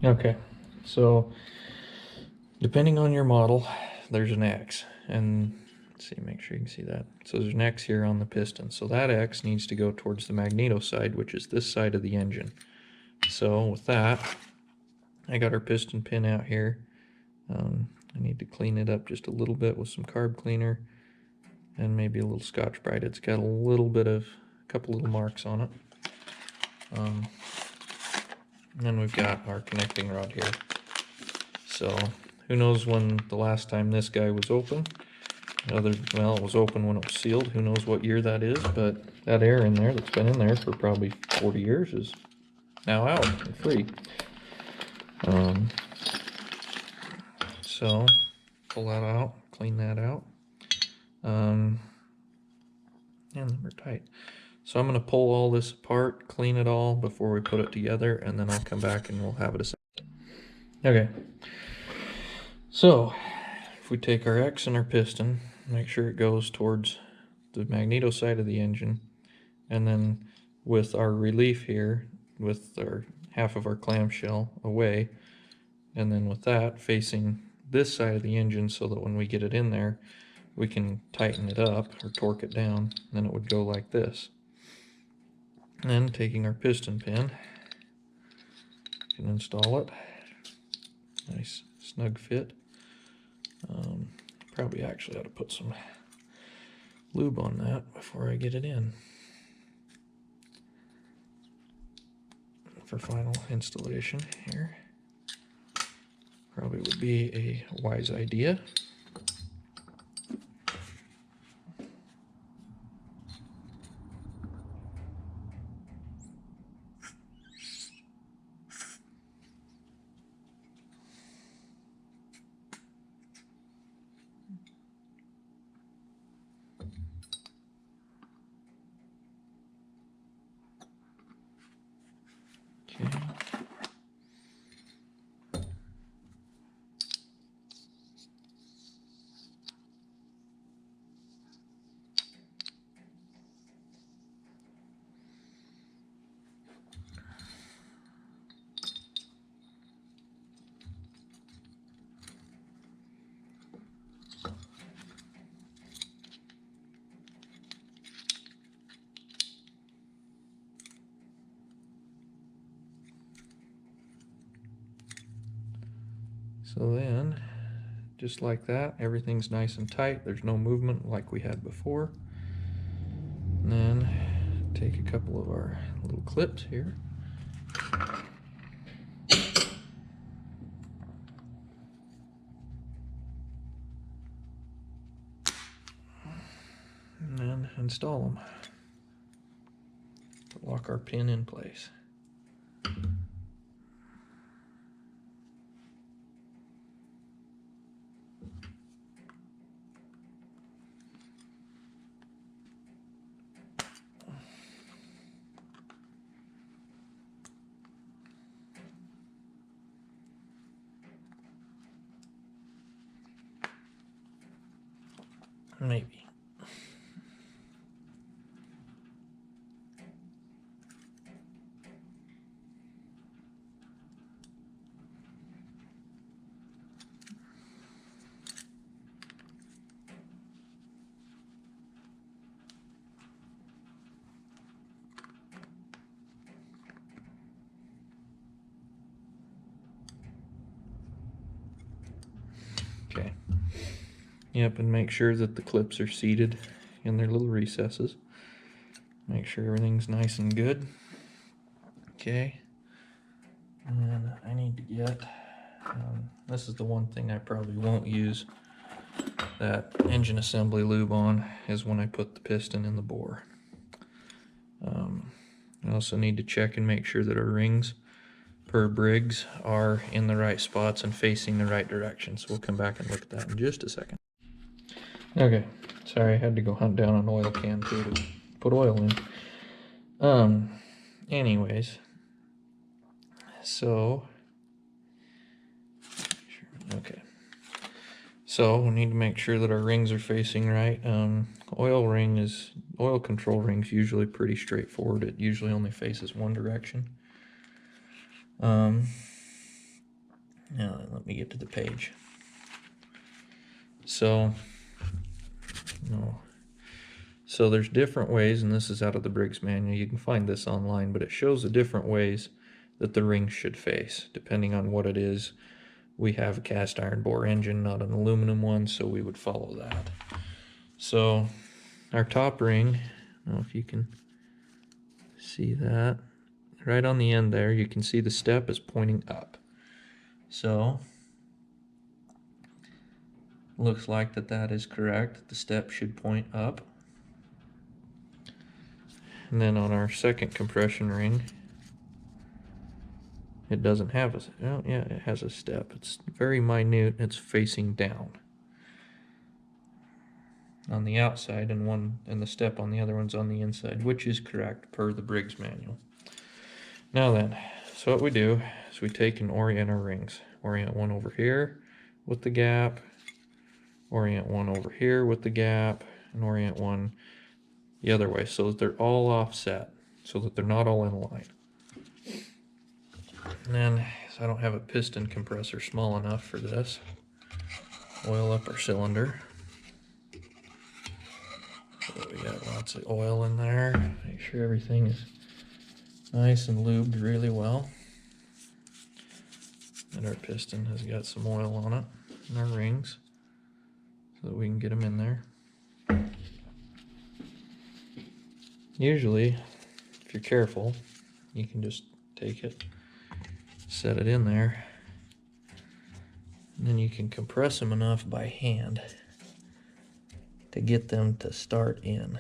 Okay, so depending on your model, there's an X, and let's see, make sure you can see that. So there's an X here on the piston. So that X needs to go towards the magneto side, which is this side of the engine. So with that, I got our piston pin out here. I need to clean it up just a little bit with some carb cleaner and maybe a little Scotch-Brite. It's got a couple little marks on it. And then we've got our connecting rod here. So who knows when the last time this guy was open. Well, it was open when it was sealed. Who knows what year that is, but that air in there that's been in there for probably 40 years is now out and free. So pull that out, clean that out, and then we're tight. So I'm going to pull all this apart, clean it all before we put it together, and then I'll come back and we'll have it assembled. Okay, so if we take our X and our piston, make sure it goes towards the magneto side of the engine, and then with our relief here, with our half of our clamshell away, and then with that facing this side of the engine so that when we get it in there, we can tighten it up or torque it down, and then it would go like this. And then taking our piston pin, you can install it. Nice snug fit. Probably actually ought to put some lube on that before I get it in for final installation here. Probably would be a wise idea. Okay. So then, just like that, everything's nice and tight. There's no movement like we had before. And then take a couple of our little clips here. And then install them. Lock our pin in place. Maybe. Okay. Yep, and make sure that the clips are seated in their little recesses. Make sure everything's nice and good. Okay. And then I need to get, this is the one thing I probably won't use that engine assembly lube on, is when I put the piston in the bore. I also need to check and make sure that our rings per Briggs are in the right spots and facing the right direction. So we'll come back and look at that in just a second. Okay, sorry, I had to go hunt down an oil can too to put oil in. Anyways, so, okay. So we need to make sure that our rings are facing right. Oil control rings usually pretty straightforward. It usually only faces one direction. Now let me get to the page. So, no. So there's different ways, and this is out of the Briggs manual. You can find this online, but it shows the different ways that the rings should face, depending on what it is. We have a cast iron bore engine, not an aluminum one, so we would follow that. So our top ring, I don't know if you can see that, right on the end there, you can see the step is pointing up. So looks like that is correct. The step should point up. And then on our second compression ring, it doesn't have a, oh yeah, it has a step. It's very minute, it's facing down on the outside, and the step on the other one's on the inside, which is correct per the Briggs manual. Now then, so what we do is we take and orient our rings. Orient one over here with the gap, orient one over here with the gap, and orient one the other way so that they're all offset, so that they're not all in line. And then, so I don't have a piston compressor small enough for this, oil up our cylinder. So we got lots of oil in there. Make sure everything is nice and lubed really well. And our piston has got some oil on it, and our rings, so that we can get them in there. Usually, if you're careful, you can just take it, set it in there, and then you can compress them enough by hand to get them to start in.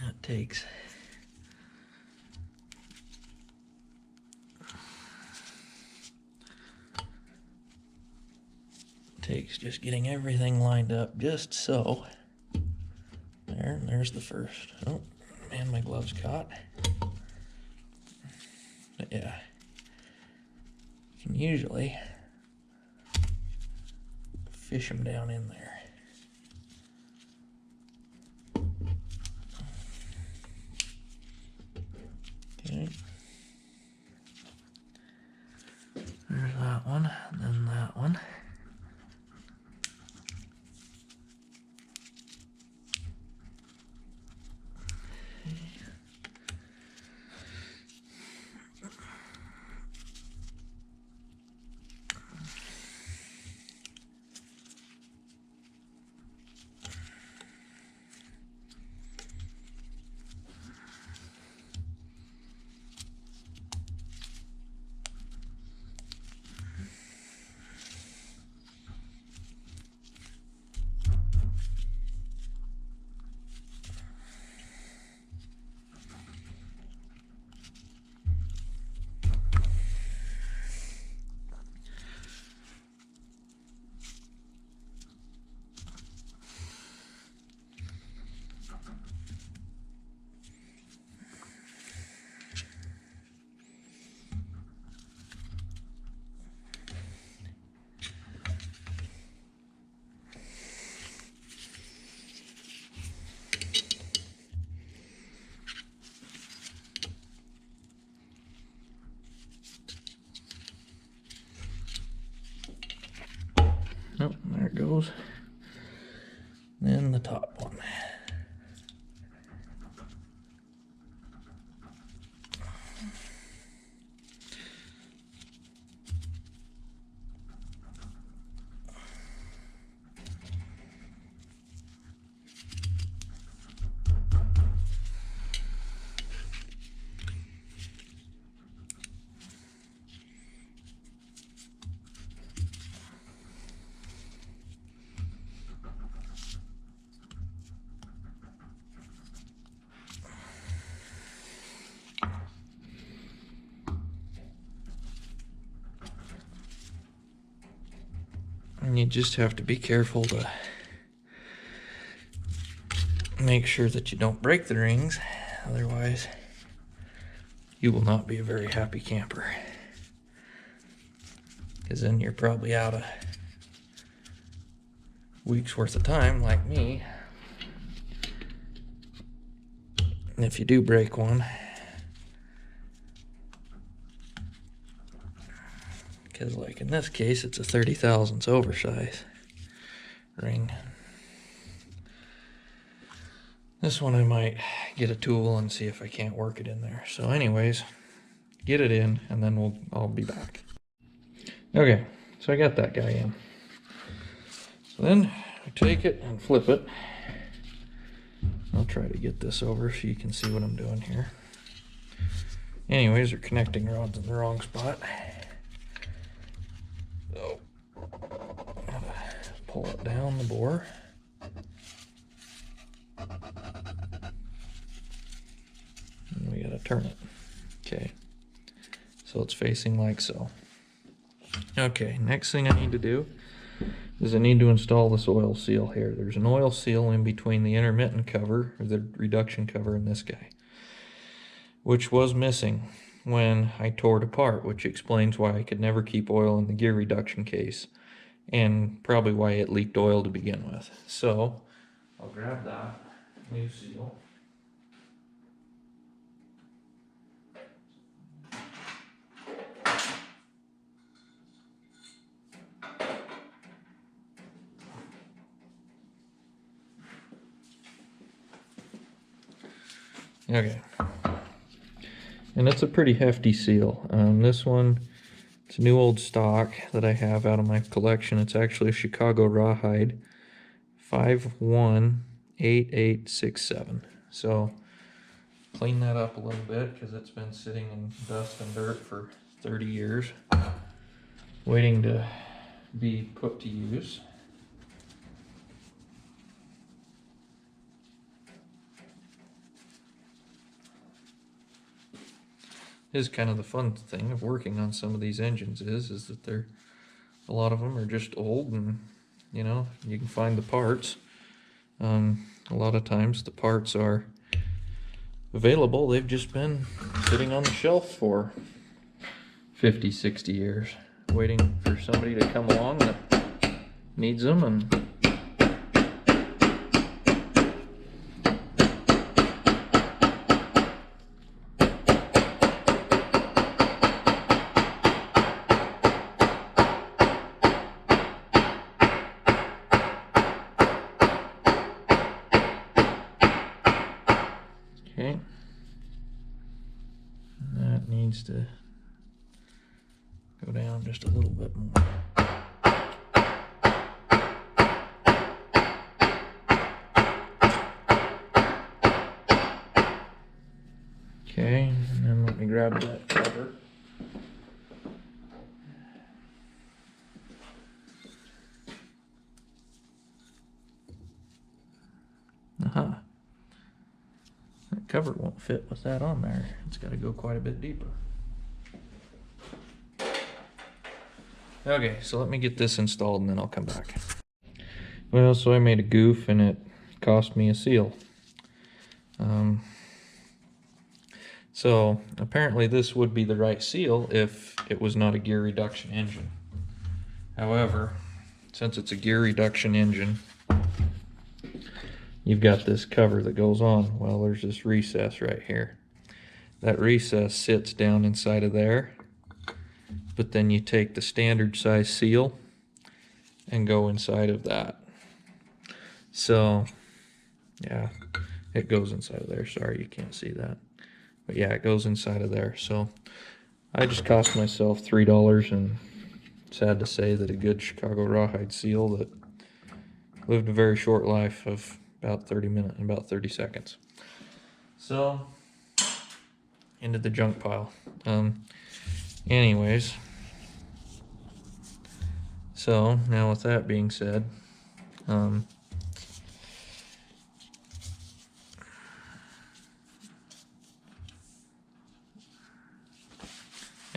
That takes just getting everything lined up just so. There's the first. Oh, man, my gloves caught. But yeah, you can usually fish them down in there. Okay. There's that one, and then that one. Oh, there it goes. Then the top one. And you just have to be careful to make sure that you don't break the rings, otherwise you will not be a very happy camper, because then you're probably out of week's worth of time like me. And if you do break one, because like in this case it's a 30 thousandths oversize ring. This one I might get a tool and see if I can't work it in there. So anyways, get it in and then I'll be back. Okay, so I got that guy in. So then I take it and flip it. I'll try to get this over so you can see what I'm doing here. Anyways, they're connecting rods in the wrong spot. So, pull it down the bore. And we gotta turn it. Okay, so it's facing like so. Okay, next thing I need to do is I need to install this oil seal here. There's an oil seal in between the intermittent cover, or the reduction cover, and this guy, which was missing when I tore it apart, which explains why I could never keep oil in the gear reduction case, and probably why it leaked oil to begin with. So I'll grab that new seal. Okay, and it's a pretty hefty seal. This one, it's a new old stock that I have out of my collection. It's actually a Chicago rawhide 518867. So clean that up a little bit because it's been sitting in dust and dirt for 30 years, waiting to be put to use. Is kind of the fun thing of working on some of these engines is that a lot of them are just old, and you know, you can find the parts. A lot of times the parts are available, they've just been sitting on the shelf for 50, 60 years, waiting for somebody to come along that needs them. And okay, that needs to go down just a little bit more. Okay, and then let me grab that cover. Aha. That cover won't fit with that on there. It's got to go quite a bit deeper. Okay, so let me get this installed and then I'll come back. Well, so I made a goof and it cost me a seal. So apparently this would be the right seal if it was not a gear reduction engine. However, since it's a gear reduction engine, you've got this cover that goes on. Well, there's this recess right here. That recess sits down inside of there, but then you take the standard size seal and go inside of that. So yeah, it goes inside of there. Sorry, you can't see that. But yeah, it goes inside of there. So I just cost myself $3, and sad to say that a good Chicago rawhide seal that lived a very short life of about 30 seconds. So into the junk pile. Anyways, so now with that being said,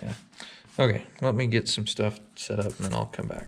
yeah. Okay, let me get some stuff set up and then I'll come back.